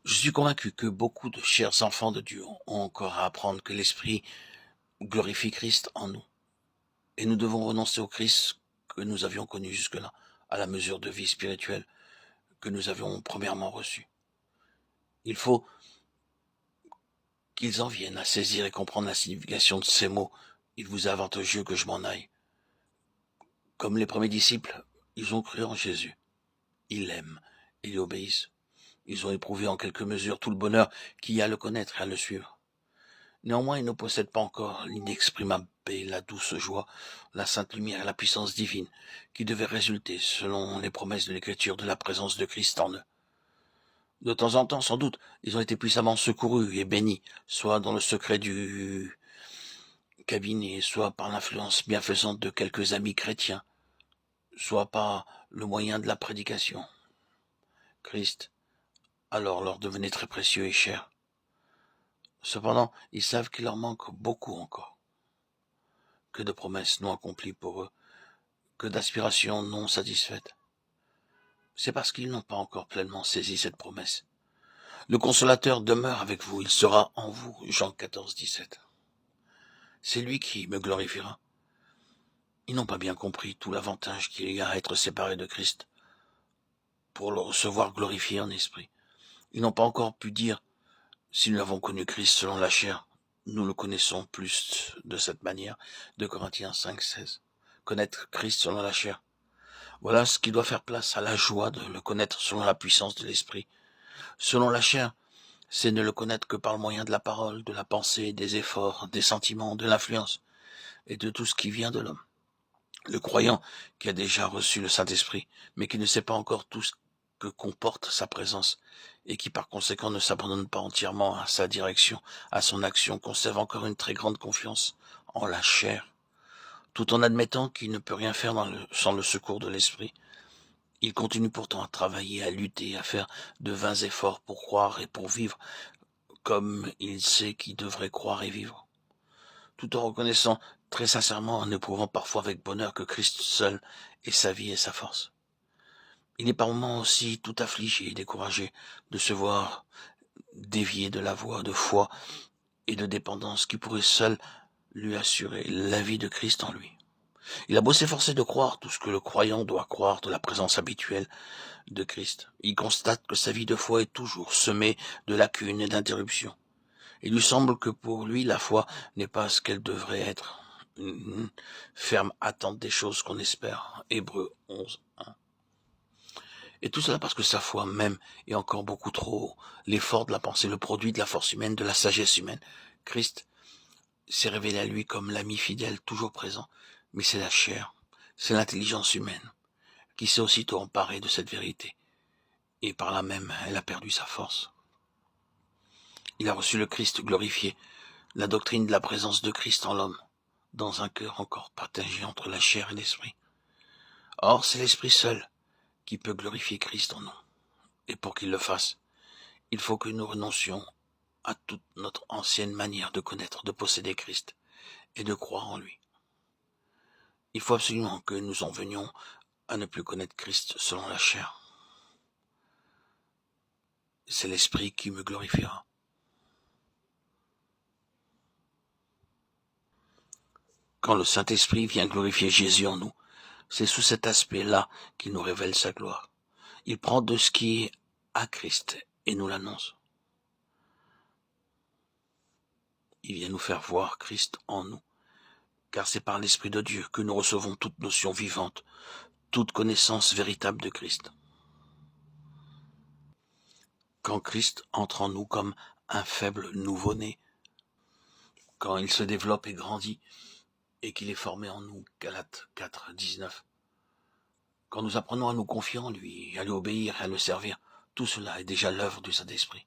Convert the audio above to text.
Je suis convaincu que beaucoup de chers enfants de Dieu ont encore à apprendre que l'Esprit glorifie Christ en nous. Et nous devons renoncer au Christ que nous avions connu jusque-là, à la mesure de vie spirituelle que nous avions premièrement reçue. Il faut qu'ils en viennent à saisir et comprendre la signification de ces mots. Il vous est avantageux que je m'en aille. Comme les premiers disciples, ils ont cru en Jésus. Ils l'aiment et lui obéissent. Ils ont éprouvé en quelque mesure tout le bonheur qu'il y a à le connaître et à le suivre. Néanmoins, ils ne possèdent pas encore l'inexprimable paix, la douce joie, la sainte lumière et la puissance divine qui devaient résulter, selon les promesses de l'Écriture, de la présence de Christ en eux. De temps en temps, sans doute, ils ont été puissamment secourus et bénis, soit dans le secret du cabinet, soit par l'influence bienfaisante de quelques amis chrétiens, soit par le moyen de la prédication. Christ, alors, leur devenait très précieux et cher. Cependant, ils savent qu'il leur manque beaucoup encore, que de promesses non accomplies pour eux, que d'aspirations non satisfaites. C'est parce qu'ils n'ont pas encore pleinement saisi cette promesse. Le consolateur demeure avec vous, il sera en vous, Jean 14, 17. C'est lui qui me glorifiera. Ils n'ont pas bien compris tout l'avantage qu'il y a à être séparés de Christ pour le recevoir glorifié en esprit. Ils n'ont pas encore pu dire, si nous avons connu Christ selon la chair, nous le connaissons plus de cette manière, de Corinthiens 5, 16. Connaître Christ selon la chair. Voilà ce qui doit faire place à la joie de le connaître selon la puissance de l'esprit. Selon la chair, c'est ne le connaître que par le moyen de la parole, de la pensée, des efforts, des sentiments, de l'influence et de tout ce qui vient de l'homme. Le croyant qui a déjà reçu le Saint-Esprit, mais qui ne sait pas encore tout ce que comporte sa présence, et qui par conséquent ne s'abandonne pas entièrement à sa direction, à son action, conserve encore une très grande confiance en la chair, tout en admettant qu'il ne peut rien faire sans le secours de l'Esprit. Il continue pourtant à travailler, à lutter, à faire de vains efforts pour croire et pour vivre comme il sait qu'il devrait croire et vivre, tout en reconnaissant très sincèrement, en éprouvant parfois avec bonheur que Christ seul est sa vie et sa force. Il est par moments aussi tout affligé et découragé de se voir dévié de la voie de foi et de dépendance qui pourrait seul lui assurer la vie de Christ en lui. Il a beau s'efforcer de croire tout ce que le croyant doit croire de la présence habituelle de Christ. Il constate que sa vie de foi est toujours semée de lacunes et d'interruptions. Il lui semble que pour lui, la foi n'est pas ce qu'elle devrait être. Une ferme attente des choses qu'on espère. Hébreux 11, 1. Et tout cela parce que sa foi même est encore beaucoup trop l'effort de la pensée, le produit de la force humaine, de la sagesse humaine. Christ s'est révélé à lui comme l'ami fidèle toujours présent, mais c'est la chair, c'est l'intelligence humaine qui s'est aussitôt emparée de cette vérité. Et par là même, elle a perdu sa force. Il a reçu le Christ glorifié, la doctrine de la présence de Christ en l'homme, dans un cœur encore partagé entre la chair et l'esprit. Or, c'est l'esprit seul qui peut glorifier Christ en nous. Et pour qu'il le fasse, il faut que nous renoncions à toute notre ancienne manière de connaître, de posséder Christ et de croire en lui. Il faut absolument que nous en venions à ne plus connaître Christ selon la chair. C'est l'esprit qui me glorifiera. Quand le Saint-Esprit vient glorifier Jésus en nous, c'est sous cet aspect-là qu'il nous révèle sa gloire. Il prend de ce qui est à Christ et nous l'annonce. Il vient nous faire voir Christ en nous, car c'est par l'Esprit de Dieu que nous recevons toute notion vivante, toute connaissance véritable de Christ. Quand Christ entre en nous comme un faible nouveau-né, quand il se développe et grandit, et qu'il est formé en nous, Galates 4, 19. Quand nous apprenons à nous confier en lui, à lui obéir et à le servir, tout cela est déjà l'œuvre du Saint-Esprit.